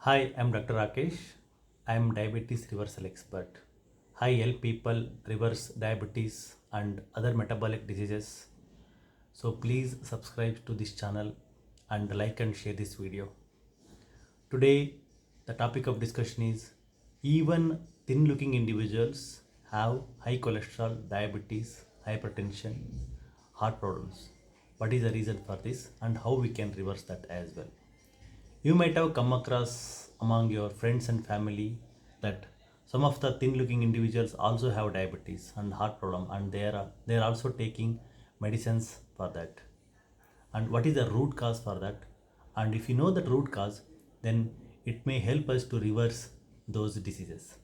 Hi, I'm Dr. Rakesh. I'm diabetes reversal expert. I help people reverse diabetes and other metabolic diseases. So please subscribe to this channel and like and share this video. Today, the topic of discussion is even thin looking individuals have high cholesterol, diabetes, hypertension, heart problems. What is the reason for this and how we can reverse that as well? You might have come across among your friends and family that some of the thin looking individuals also have diabetes and heart problem, and they are also taking medicines for that. And what is the root cause for that? And if you know the root cause, then it may help us to reverse those diseases.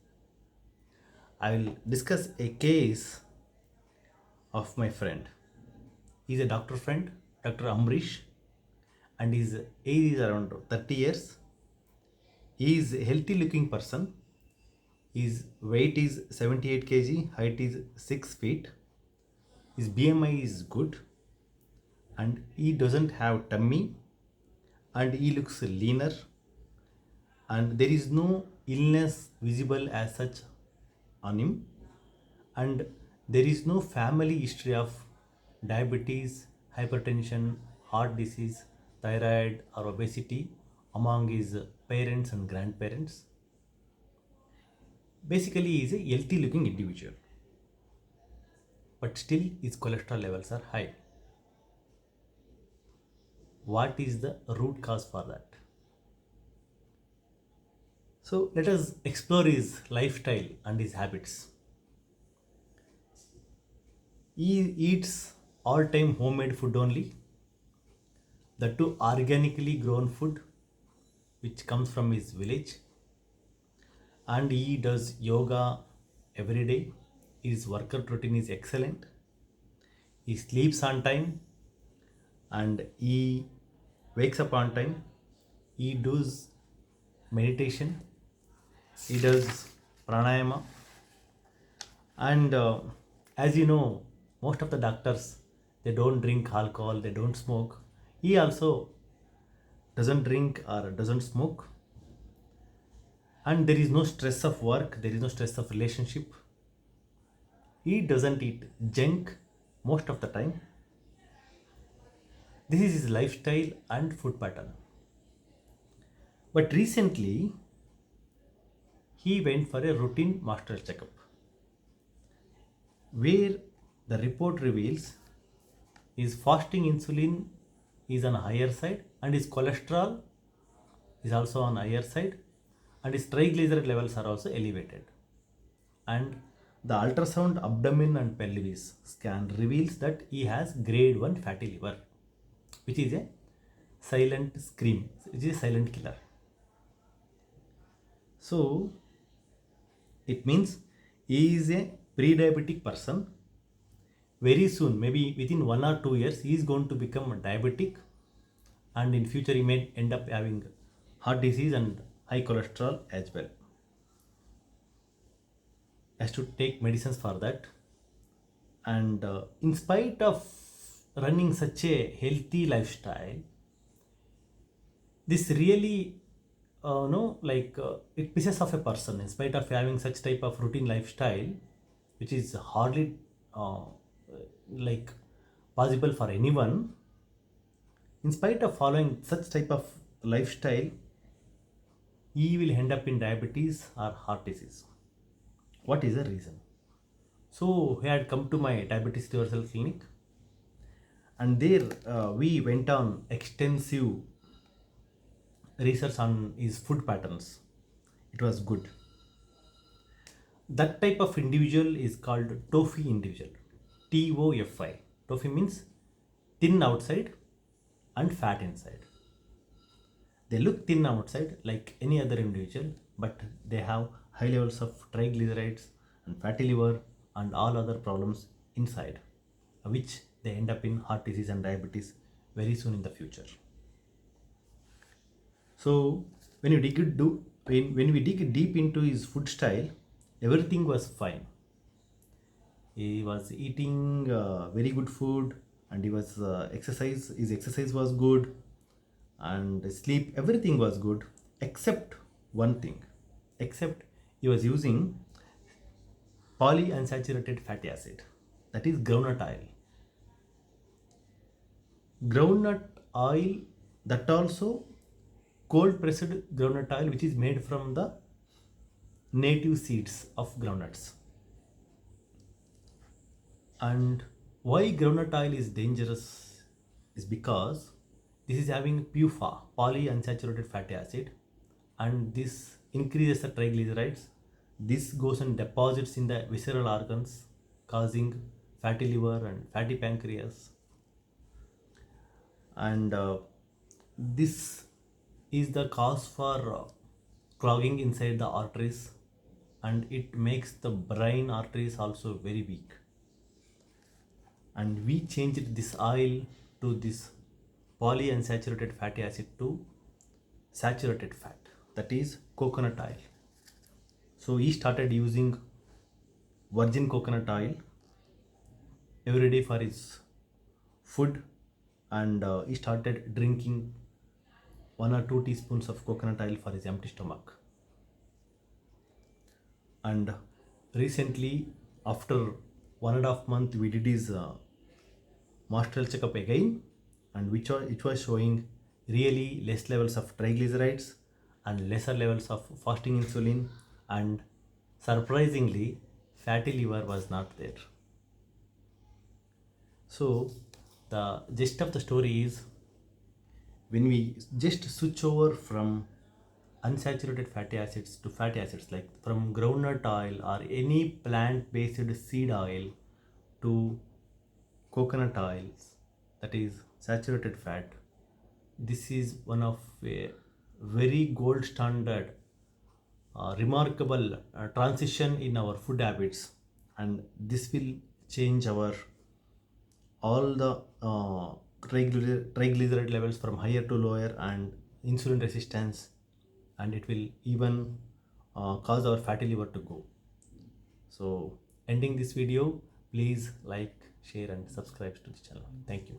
I will discuss a case of my friend. He's a doctor friend, Dr. Amrish, and his age is around 30 years. He is a healthy looking person. His weight is 78 kg, height is 6 feet. His BMI is good, and he doesn't have tummy, and he looks leaner, and there is no illness visible as such on him, and there is no family history of diabetes, hypertension, heart disease, thyroid, or obesity among his parents and grandparents. Basically, he is a healthy looking individual, but still his cholesterol levels are high. What is the root cause for that? So let us explore his lifestyle and his habits. He eats all time homemade food only, the two organically grown food which comes from his village, and he does yoga every day. His workout routine is excellent. He sleeps on time and he wakes up on time. He does meditation. He does pranayama. And as you know, most of the doctors, they don't drink alcohol, they don't smoke. He also doesn't drink or doesn't smoke. And there is no stress of work, there is no stress of relationship. He doesn't eat junk most of the time. This is his lifestyle and food pattern. But recently, he went for a routine master checkup where the report reveals his fasting insulin is on higher side and his cholesterol is also on higher side and his triglyceride levels are also elevated. And the ultrasound abdomen and pelvis scan reveals that he has grade 1 fatty liver, which is a silent scream, which is a silent killer. So it means he is a pre-diabetic person. Very soon, maybe within 1 or 2 years, he is going to become a diabetic, and in future he may end up having heart disease and high cholesterol as well. Has to take medicines for that. And in spite of running such a healthy lifestyle, this really it pisses off a person. In spite of having such type of routine lifestyle, which is hardly like possible for anyone, in spite of following such type of lifestyle, he will end up in diabetes or heart disease. What is the reason? So he had come to my diabetes reversal clinic, and there we went on extensive research on his food patterns. It was good. That type of individual is called TOFI individual. TOFI. TOFI means thin outside and fat inside. They look thin outside like any other individual, but they have high levels of triglycerides and fatty liver and all other problems inside, which they end up in heart disease and diabetes very soon in the future. So when we dig deep into his food style, everything was fine. He was eating very good food, and he was exercise. His exercise was good, and sleep. Everything was good, except one thing, except he was using polyunsaturated fatty acid, that is groundnut oil. Groundnut oil, that also cold pressed groundnut oil, which is made from the native seeds of groundnuts. And why groundnut oil is dangerous is because this is having PUFA, polyunsaturated fatty acid, and this increases the triglycerides. This goes and deposits in the visceral organs, causing fatty liver and fatty pancreas. And this is the cause for clogging inside the arteries, and it makes the brain arteries also very weak. And we changed this oil to this polyunsaturated fatty acid to saturated fat, that is coconut oil. So he started using virgin coconut oil every day for his food, and he started drinking 1 or 2 teaspoons of coconut oil for his empty stomach. And recently, after 1.5 months, we did his master health checkup again, and it was showing really less levels of triglycerides and lesser levels of fasting insulin, and surprisingly fatty liver was not there. So the gist of the story is, when we just switch over from unsaturated fatty acids to fatty acids, like from groundnut oil or any plant based seed oil to coconut oils, that is saturated fat, this is one of a very gold standard remarkable transition in our food habits, and this will change our all the triglyceride levels from higher to lower and insulin resistance, and it will even cause our fatty liver to go. So ending this video, please like, share and subscribe to the channel. Thank you.